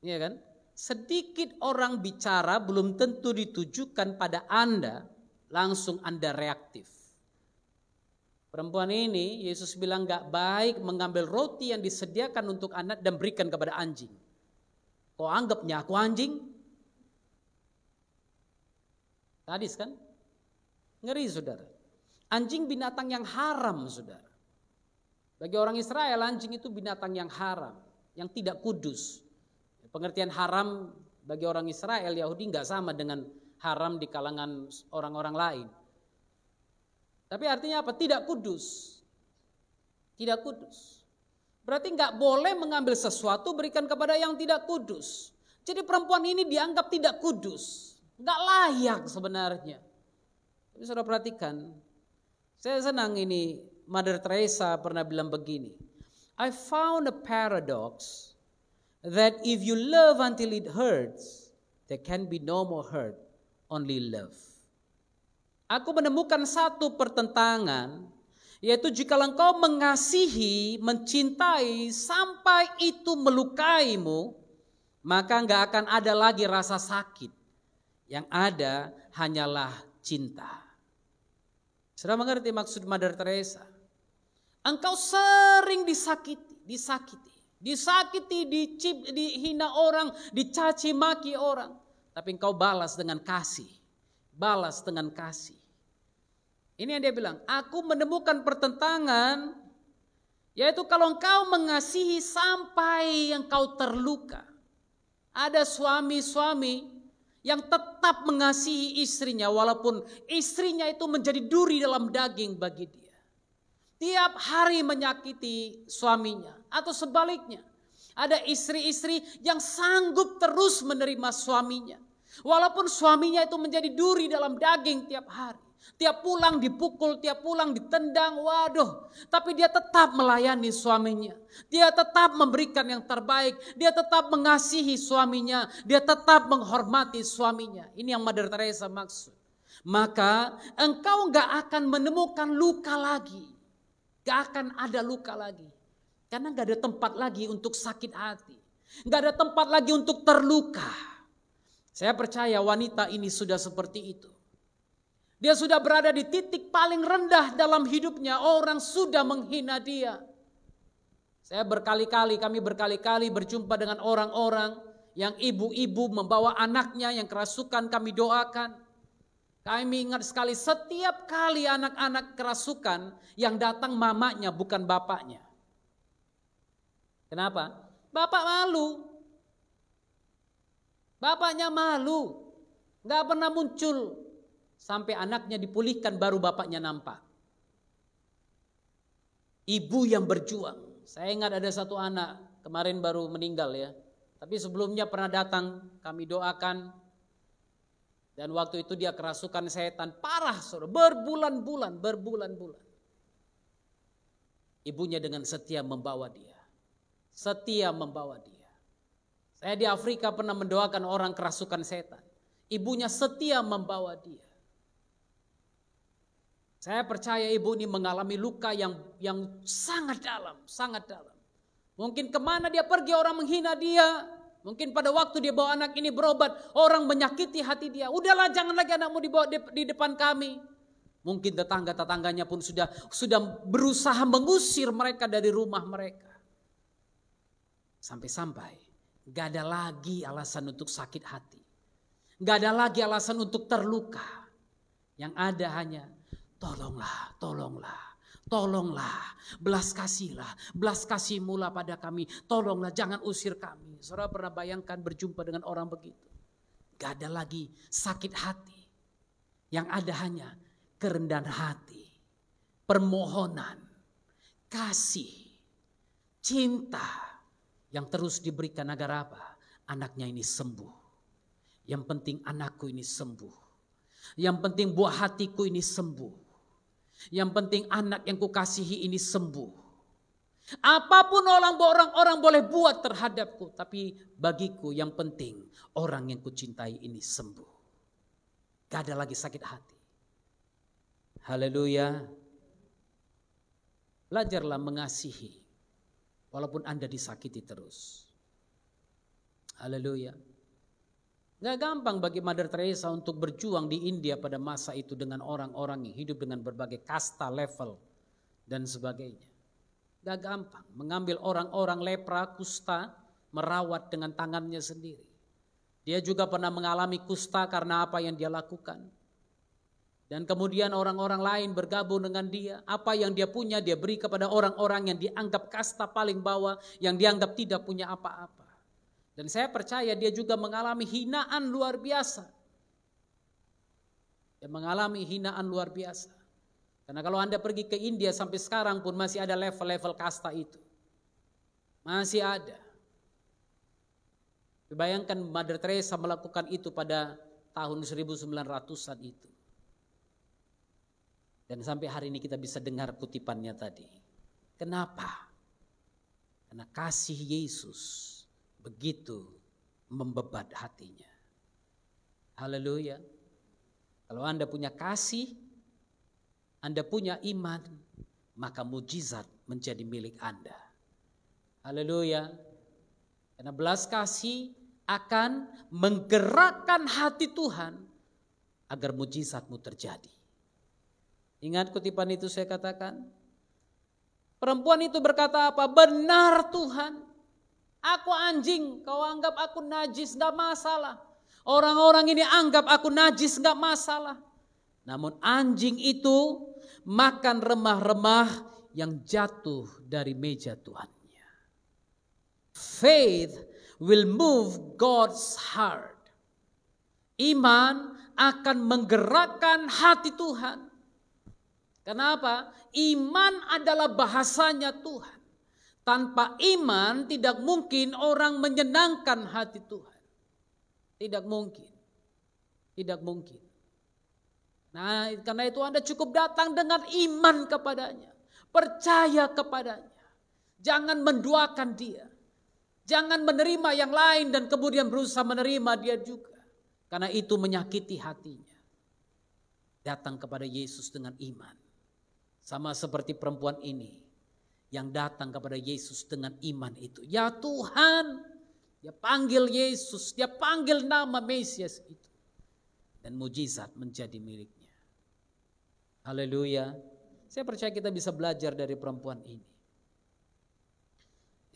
Speaker 1: Iya kan? Sedikit orang bicara belum tentu ditujukan pada Anda, langsung Anda reaktif. Perempuan ini Yesus bilang gak baik mengambil roti yang disediakan untuk anak dan berikan kepada anjing. Kau anggapnya aku anjing? Sadis kan? Ngeri saudara. Anjing binatang yang haram saudara. Bagi orang Israel anjing itu binatang yang haram, yang tidak kudus. Pengertian haram bagi orang Israel Yahudi nggak sama dengan haram di kalangan orang-orang lain. Tapi artinya apa? Tidak kudus. Tidak kudus. Berarti nggak boleh mengambil sesuatu berikan kepada yang tidak kudus. Jadi perempuan ini dianggap tidak kudus. Nggak layak sebenarnya. Tapi saudara perhatikan. Saya senang ini Mother Teresa pernah bilang begini. I found a paradox that if you love until it hurts, there can be no more hurt, only love. Aku menemukan satu pertentangan, yaitu jika engkau mengasihi, mencintai sampai itu melukaimu, maka enggak akan ada lagi rasa sakit. Yang ada hanyalah cinta. Sudah mengerti maksud Mother Teresa? Engkau sering disakiti, dihina orang, dicaci maki orang, tapi engkau balas dengan kasih, balas dengan kasih. Ini yang dia bilang, aku menemukan pertentangan, yaitu kalau engkau mengasihi sampai engkau terluka. Ada suami-suami yang tetap mengasihi istrinya walaupun istrinya itu menjadi duri dalam daging bagi dia. Tiap hari menyakiti suaminya atau sebaliknya. Ada istri-istri yang sanggup terus menerima suaminya. Walaupun suaminya itu menjadi duri dalam daging tiap hari. Tiap pulang dipukul, tiap pulang ditendang, waduh. Tapi dia tetap melayani suaminya. Dia tetap memberikan yang terbaik. Dia tetap mengasihi suaminya. Dia tetap menghormati suaminya. Ini yang Mother Teresa maksud. Maka engkau gak akan menemukan luka lagi. Gak akan ada luka lagi. Karena gak ada tempat lagi untuk sakit hati. Gak ada tempat lagi untuk terluka. Saya percaya wanita ini sudah seperti itu. Dia sudah berada di titik paling rendah dalam hidupnya. Orang sudah menghina dia. Kami berkali-kali berjumpa dengan orang-orang yang ibu-ibu membawa anaknya yang kerasukan, kami doakan. Kami ingat sekali setiap kali anak-anak kerasukan yang datang mamanya bukan bapaknya. Kenapa? Bapak malu. Bapaknya malu. Gak pernah muncul. Sampai anaknya dipulihkan baru bapaknya nampak. Ibu yang berjuang. Saya ingat ada satu anak kemarin baru meninggal ya. Tapi sebelumnya pernah datang, kami doakan. Dan waktu itu dia kerasukan setan parah, saudara, berbulan-bulan. Ibunya dengan setia membawa dia. Saya di Afrika pernah mendoakan orang kerasukan setan. Ibunya setia membawa dia. Saya percaya ibu ini mengalami luka yang sangat dalam. Mungkin kemana dia pergi orang menghina dia. Mungkin pada waktu dia bawa anak ini berobat, orang menyakiti hati dia. Udahlah, jangan lagi anakmu dibawa di depan kami. Mungkin tetangga-tetangganya pun sudah berusaha mengusir mereka dari rumah mereka. Sampai-sampai gak ada lagi alasan untuk sakit hati. Gak ada lagi alasan untuk terluka. Yang ada hanya tolonglah, belas kasihmulah pada kami, tolonglah, jangan usir kami. Saudara pernah bayangkan berjumpa dengan orang begitu? Gak ada lagi sakit hati. Yang ada hanya kerendahan hati, permohonan, kasih, cinta yang terus diberikan agar apa? Anaknya ini sembuh. Yang penting anakku ini sembuh. Yang penting buah hatiku ini sembuh. Yang penting anak yang kukasihi ini sembuh. Apapun orang boleh buat terhadapku, tapi bagiku yang penting orang yang kucintai ini sembuh. Gak ada lagi sakit hati. Haleluya. Belajarlah mengasihi walaupun Anda disakiti terus. Haleluya. Gak gampang bagi Mother Teresa untuk berjuang di India pada masa itu dengan orang-orang yang hidup dengan berbagai kasta, level, dan sebagainya. Gak gampang mengambil orang-orang lepra, kusta, merawat dengan tangannya sendiri. Dia juga pernah mengalami kusta karena apa yang dia lakukan. Dan kemudian orang-orang lain bergabung dengan dia. Apa yang dia punya dia beri kepada orang-orang yang dianggap kasta paling bawah, yang dianggap tidak punya apa-apa. Dan saya percaya dia juga mengalami hinaan luar biasa. Dia mengalami hinaan luar biasa. Karena kalau Anda pergi ke India sampai sekarang pun masih ada level-level kasta itu. Masih ada. Bayangkan Mother Teresa melakukan itu pada tahun 1900-an itu. Dan sampai hari ini kita bisa dengar kutipannya tadi. Kenapa? Karena kasih Yesus begitu membebat hatinya. Haleluya. Kalau Anda punya kasih, Anda punya iman, maka mujizat menjadi milik Anda. Haleluya. Karena belas kasih akan menggerakkan hati Tuhan agar mujizatmu terjadi. Ingat kutipan itu saya katakan. Perempuan itu berkata apa? Benar Tuhan. Aku anjing, kau anggap aku najis, gak masalah. Orang-orang ini anggap aku najis, gak masalah. Namun anjing itu makan remah-remah yang jatuh dari meja Tuhannya. Faith will move God's heart. Iman akan menggerakkan hati Tuhan. Kenapa? Iman adalah bahasanya Tuhan. Tanpa iman tidak mungkin orang menyenangkan hati Tuhan. Tidak mungkin. Tidak mungkin. Nah, karena itu Anda cukup datang dengan iman kepadanya. Percaya kepadanya. Jangan menduakan dia. Jangan menerima yang lain dan kemudian berusaha menerima dia juga. Karena itu menyakiti hatinya. Datang kepada Yesus dengan iman. Sama seperti perempuan ini. Yang datang kepada Yesus dengan iman itu. Ya Tuhan. Dia panggil Yesus. Dia panggil nama Mesias itu. Dan mujizat menjadi miliknya. Haleluya. Saya percaya kita bisa belajar dari perempuan ini.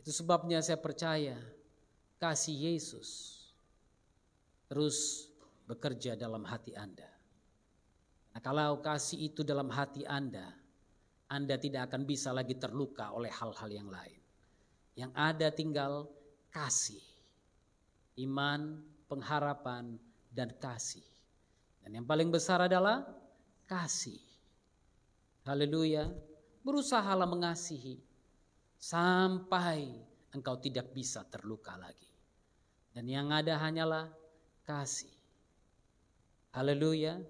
Speaker 1: Itu sebabnya saya percaya kasih Yesus terus bekerja dalam hati Anda. Nah, kalau kasih itu dalam hati Anda tidak akan bisa lagi terluka oleh hal-hal yang lain. Yang ada tinggal kasih, iman, pengharapan, dan kasih. Dan yang paling besar adalah kasih. Haleluya. Berusahalah mengasihi sampai engkau tidak bisa terluka lagi. Dan yang ada hanyalah kasih. Haleluya.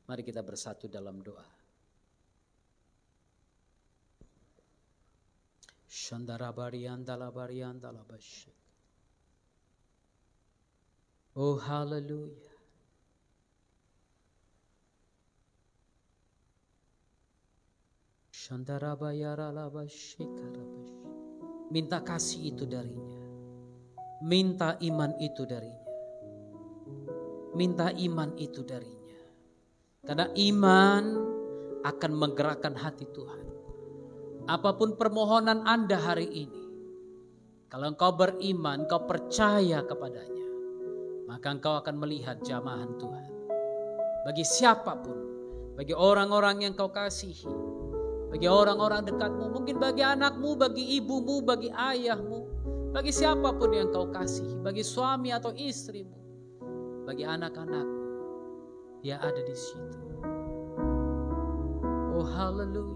Speaker 1: Mari kita bersatu dalam doa. Oh haleluya. Minta kasih itu darinya. Minta iman itu darinya. Minta iman itu darinya. Karena iman akan menggerakkan hati Tuhan. Apapun permohonan Anda hari ini, kalau engkau beriman, engkau percaya kepadanya, maka engkau akan melihat jamahan Tuhan. Bagi siapapun, bagi orang-orang yang kau kasihi, bagi orang-orang dekatmu, mungkin bagi anakmu, bagi ibumu, bagi ayahmu, bagi siapapun yang kau kasihi, bagi suami atau istrimu, bagi anak-anakmu, dia ada di situ. Oh haleluya.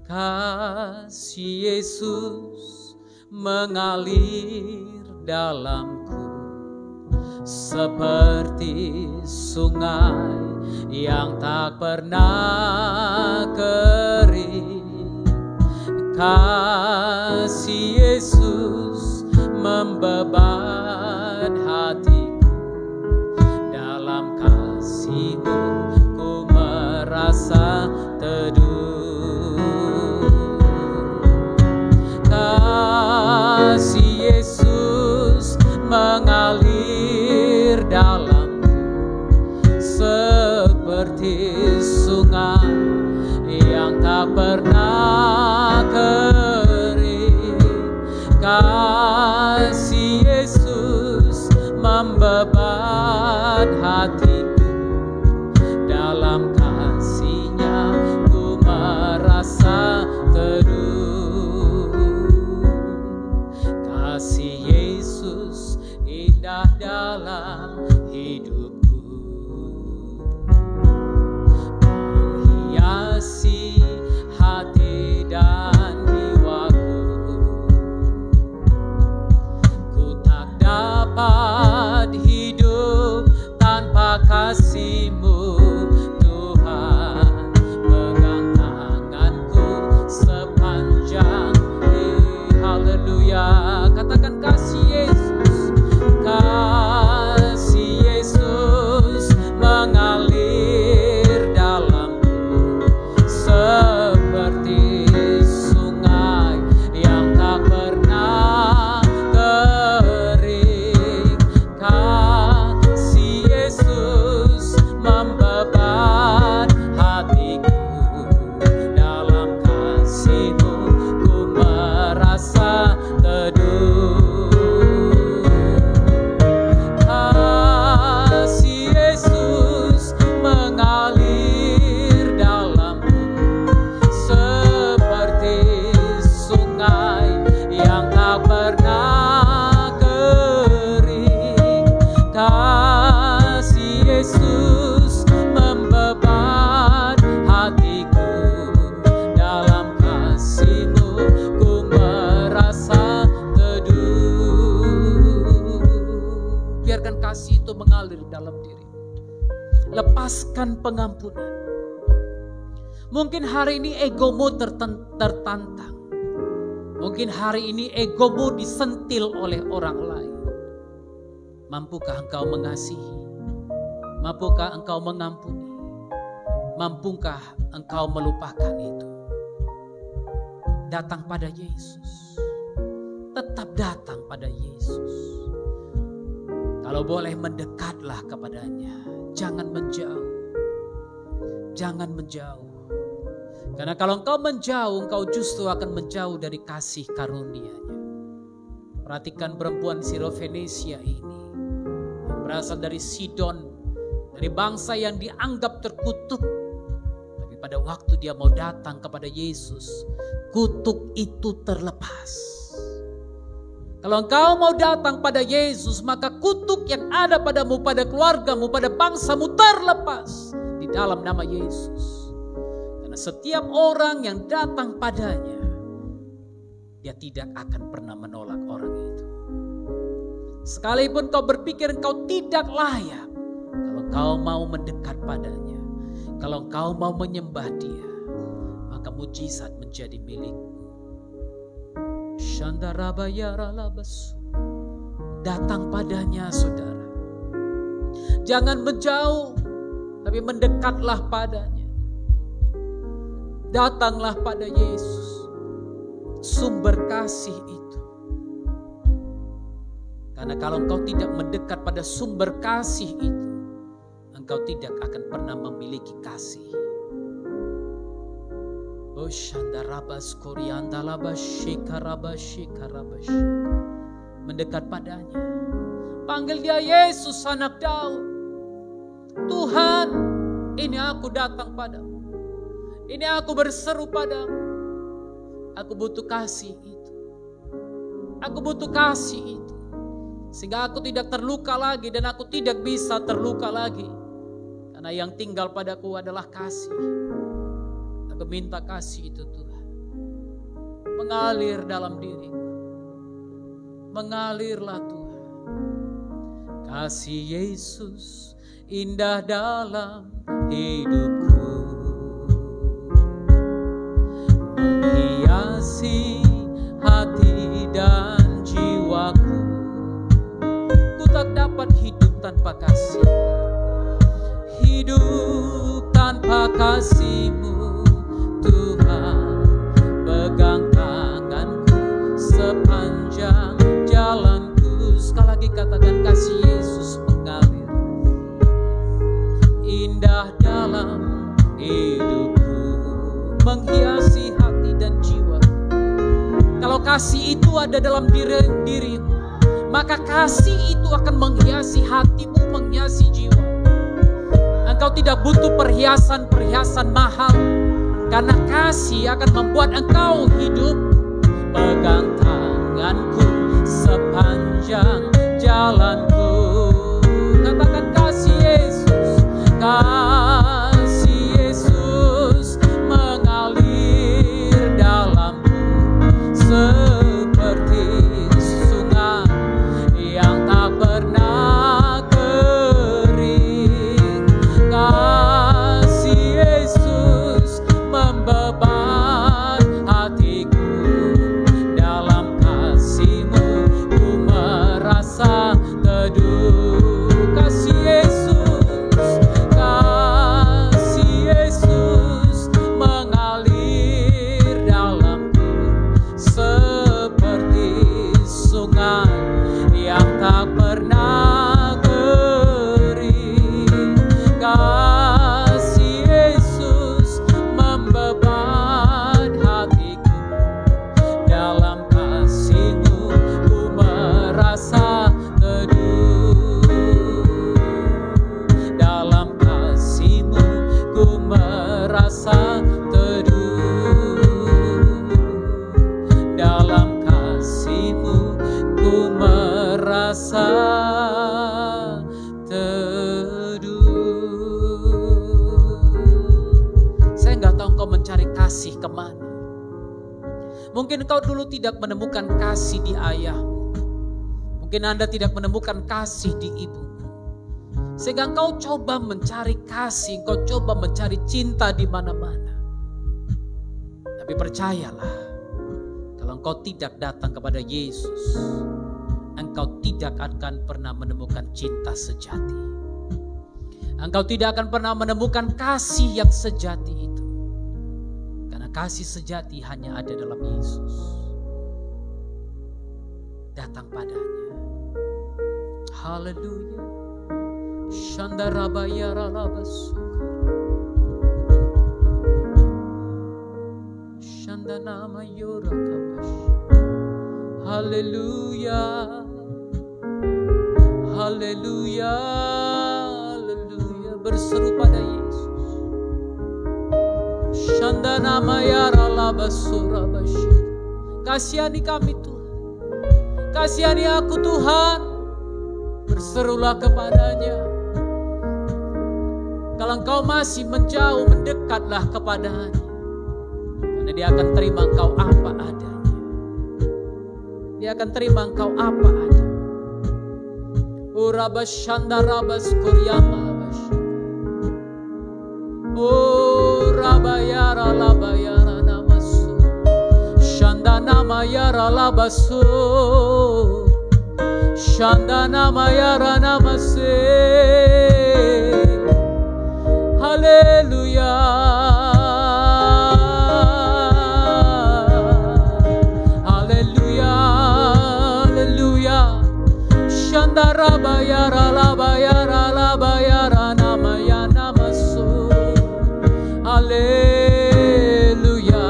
Speaker 1: Kasih Yesus mengalir dalamku seperti sungai yang tak pernah kering. Kasih Yesus membeban hatiku, dalam kasih-Mu ku merasa teduh. Kasih Yesus mengalir dalamku seperti sungai yang tak pernah kering. Kasih Yesus membeban hatiku, dalam kasih-Nya ku merasa teduh. Kasih Yesus indah dalam hidupku, menghiasi hati itu mengalir dalam diri. Lepaskan pengampunan. Mungkin hari ini egomu tertantang. Mungkin hari ini egomu disentil oleh orang lain. Mampukah engkau mengasihi? Mampukah engkau mengampuni? Mampukah engkau melupakan itu? Datang pada Yesus. Tetap datang pada Yesus. Kalau boleh mendekatlah kepadanya. Jangan menjauh. Jangan menjauh. Karena kalau engkau menjauh, engkau justru akan menjauh dari kasih karunia-Nya. Perhatikan perempuan Sirofenesia ini. Yang berasal dari Sidon. Dari bangsa yang dianggap terkutuk. Tapi pada waktu dia mau datang kepada Yesus, kutuk itu terlepas. Kalau engkau mau datang pada Yesus, maka kutuk yang ada padamu, pada keluargamu, pada bangsamu terlepas di dalam nama Yesus. Karena setiap orang yang datang padanya, dia tidak akan pernah menolak orang itu. Sekalipun kau berpikir engkau tidak layak, kalau kau mau mendekat padanya, kalau kau mau menyembah dia, maka mujizat menjadi milikmu. Datang padanya, saudara. Jangan menjauh, tapi mendekatlah padanya. Datanglah pada Yesus, sumber kasih itu. Karena kalau engkau tidak mendekat pada sumber kasih itu, engkau tidak akan pernah memiliki kasih. Mendekat padanya. Panggil dia Yesus, anak Daud. Tuhan, ini aku datang padamu. Ini aku berseru padamu. Aku butuh kasih itu. Aku butuh kasih itu. Sehingga aku tidak terluka lagi dan aku tidak bisa terluka lagi. Karena yang tinggal padaku adalah kasih. Aku minta kasih itu, Tuhan. Mengalir dalam diriku. Mengalirlah Tuhan. Kasih Yesus indah dalam hidupku. Menghiasi hati dan jiwaku. Ku tak dapat hidup tanpa kasih. Hidup tanpa kasih-Mu, Tuhan. Pegang tanganku sepanjang jalanku. Sekali lagi katakan, kasih Yesus mengalir indah dalam hidupku, menghiasi hati dan jiwa. Kalau kasih itu ada dalam dirimu, maka kasih itu akan menghiasi hatimu, menghiasi jiwa. Engkau tidak butuh perhiasan-perhiasan mahal, karena kasih akan membuat engkau hidup. Pegang tanganku sepanjang jalanku. Katakan, kasih Yesus, kasih Yesus mengalir dalamku seperti sungai yang tak pernah kering. Kasih Yesus membeban hatiku. Dalam kasih-Mu ku merasa teduh. Kasih Yesus mengalir dalamku seperti sungai yang tak pernah kering. Kasih Yesus membeban hatiku. Dalam kasih-Mu ku merasa teduh. Dalam kasih-Mu ku merasa teduh. Dalam kasih-Mu ku merasa teduh. Saya nggak tahu engkau mencari kasih kemana. Mungkin engkau dulu tidak menemukan kasih di ayahmu. Mungkin Anda tidak menemukan kasih di ibumu. Sehingga engkau coba mencari kasih, engkau coba mencari cinta di mana-mana. Tapi percayalah, kalau engkau tidak datang kepada Yesus, engkau tidak akan pernah menemukan cinta sejati. Engkau tidak akan pernah menemukan kasih yang sejati itu. Karena kasih sejati hanya ada dalam Yesus. Datang padanya. Haleluya. Shandarabayara labasuka. Shandanama yora kabash. Haleluya. Haleluya. Haleluya. Berseru pada Yesus. Shandanama yara labasura basyik. Kasihani kami Tuhan. Kasihani aku Tuhan. Berserulah kepadanya. Kalau engkau masih menjauh, mendekatlah kepadanya. Karena dia akan terima engkau apa adanya. Dia akan terima engkau apa adanya. Urabas shandarabas kuryama labas. Rabayara labayara namasu. Shandanama yara labasu. Shandanama yara namase. Haleluya. Haleluya. Haleluya. Shandarabayara labayara labayara namaya namasu. Haleluya.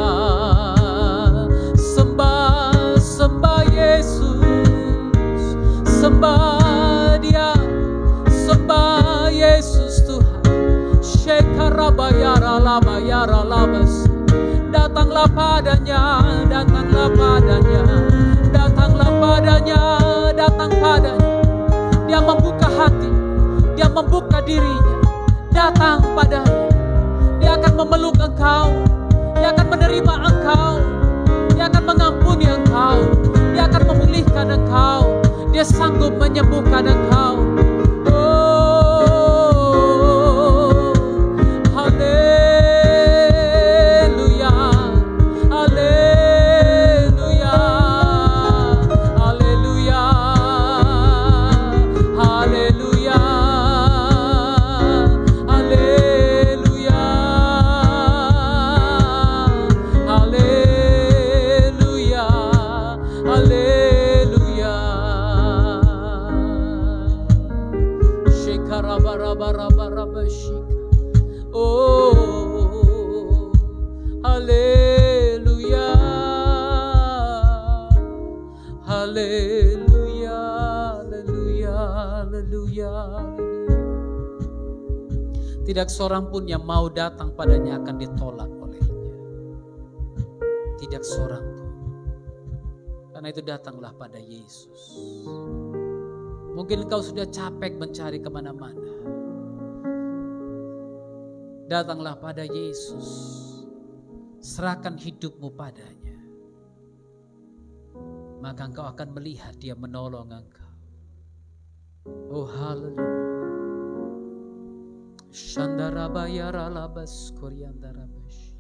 Speaker 1: Sembah, sembah Yesus. Sembah Dia. Sembah Yesus Tuhan. Shekarabayara labayara labas. Datanglah padanya, datanglah padanya, datanglah padanya, datang padanya. Dia membuka hati, dia membuka dirinya. Datang padanya. Dia akan memeluk engkau, dia akan menerima engkau, dia akan mengampuni engkau, dia akan memulihkan engkau, dia sanggup menyembuhkan engkau. Tidak seorang pun yang mau datang padanya akan ditolak olehnya. Tidak seorang pun. Karena itu datanglah pada Yesus. Mungkin kau sudah capek mencari kemana-mana. Datanglah pada Yesus. Serahkan hidupmu padanya. Maka engkau akan melihat Dia menolong engkau. Oh haleluya. Shandarabayara labas koryandarabash.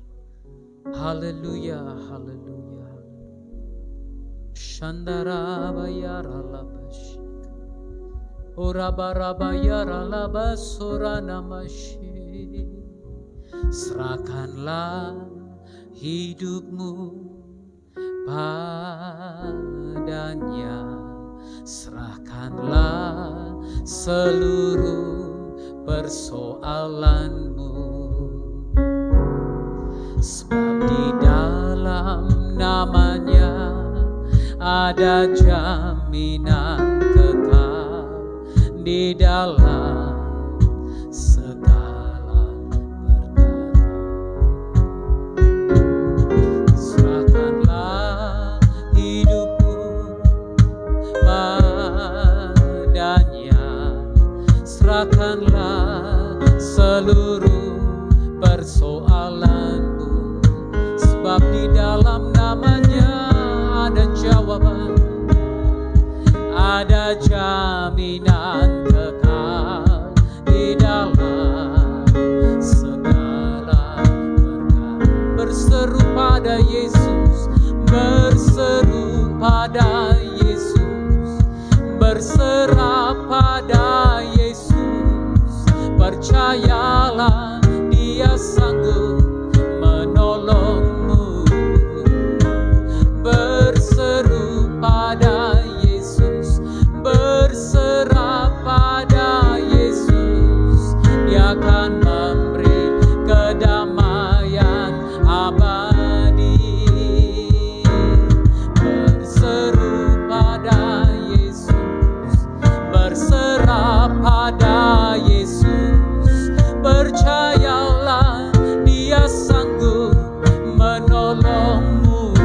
Speaker 1: Haleluya, haleluya. Shandarabayara labas. Orabarabayara labas oranamashi. Serahkanlah hidupmu padanya. Serahkanlah seluruh persoalanmu, sebab di dalam namanya ada jaminan kekal di dalam segala perkara. Serahkanlah hidupmu padanya, serahkanlah seluruh persoalanmu, sebab di dalam namanya ada jawaban, ada jaminan kekal berseru pada Yesus, berseru pada Yesus, berserah pada Yesus. Percayalah Dia sanggup menolongmu. Berseru pada Yesus, berserah pada Yesus. Dia akan memberi kedamaian abadi. Berseru pada Yesus, berserah pada Yesus. Percayalah Dia sanggup menolongmu.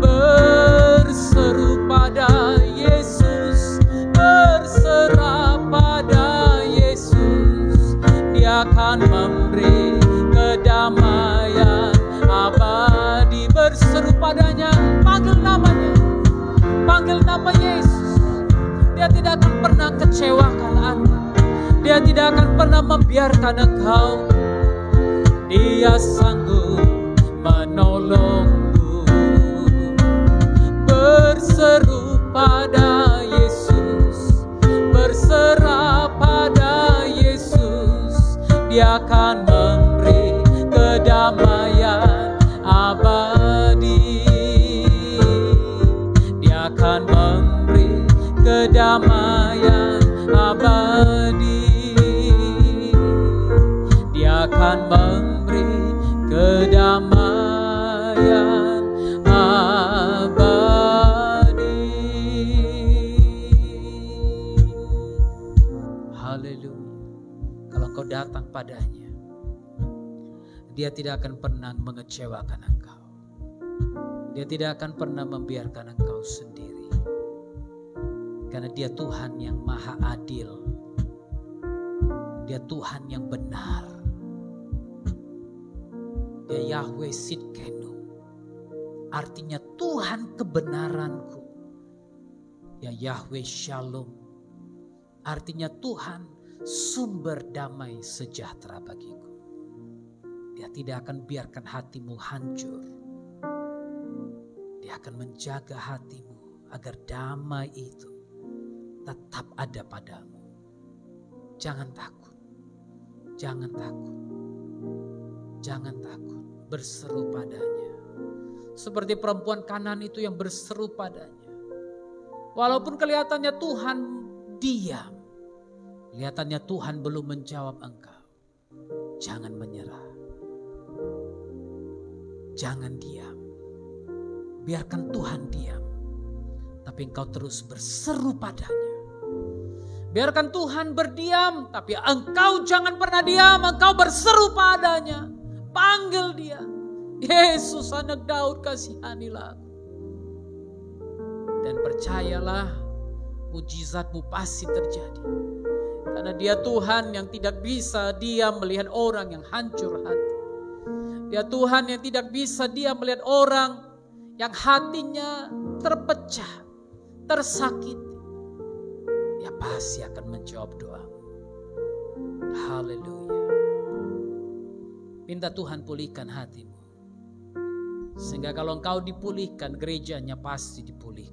Speaker 1: Berseru pada Yesus, berserah pada Yesus. Dia akan memberi kedamaian abadi. Berseru padanya, panggil namanya, panggil nama Yesus. Dia tidak akan pernah kecewakan Anda. Dia tidak akan pernah membiarkan engkau. Dia sanggup menolongmu. Berseru pada Yesus, berserah pada Yesus. Dia akan memberi kedamaian abadi. Dia akan memberi kedamaian abadi. Dia akan memberi kedamaian abadi. Haleluya. Kalau engkau datang padanya, Dia tidak akan pernah mengecewakan engkau. Dia tidak akan pernah membiarkan engkau sendiri. Karena Dia Tuhan yang maha adil. Dia Tuhan yang benar. Dia Yahweh Sidkenu, artinya Tuhan kebenaranku. Ya Yahweh Shalom, artinya Tuhan sumber damai sejahtera bagiku. Dia tidak akan biarkan hatimu hancur. Dia akan menjaga hatimu agar damai itu tetap ada padamu. Jangan takut, jangan takut, jangan takut. Berseru padanya. Seperti perempuan Kanaan itu yang berseru padanya. Walaupun kelihatannya Tuhan diam, kelihatannya Tuhan belum menjawab engkau. Jangan menyerah. Jangan diam. Biarkan Tuhan diam. Tapi engkau terus berseru padanya. Biarkan Tuhan berdiam, tapi engkau jangan pernah diam. Engkau berseru padanya. Panggil Dia. Yesus anak Daud, kasihanilah aku. Dan percayalah, mujizatmu pasti terjadi. Karena Dia Tuhan yang tidak bisa diam melihat orang yang hancur hati. Dia Tuhan yang tidak bisa diam melihat orang yang hatinya terpecah, tersakiti. Dia pasti akan menjawab doamu. Haleluya. Minta Tuhan pulihkan hatimu. Sehingga kalau engkau dipulihkan, gerejanya pasti dipulihkan.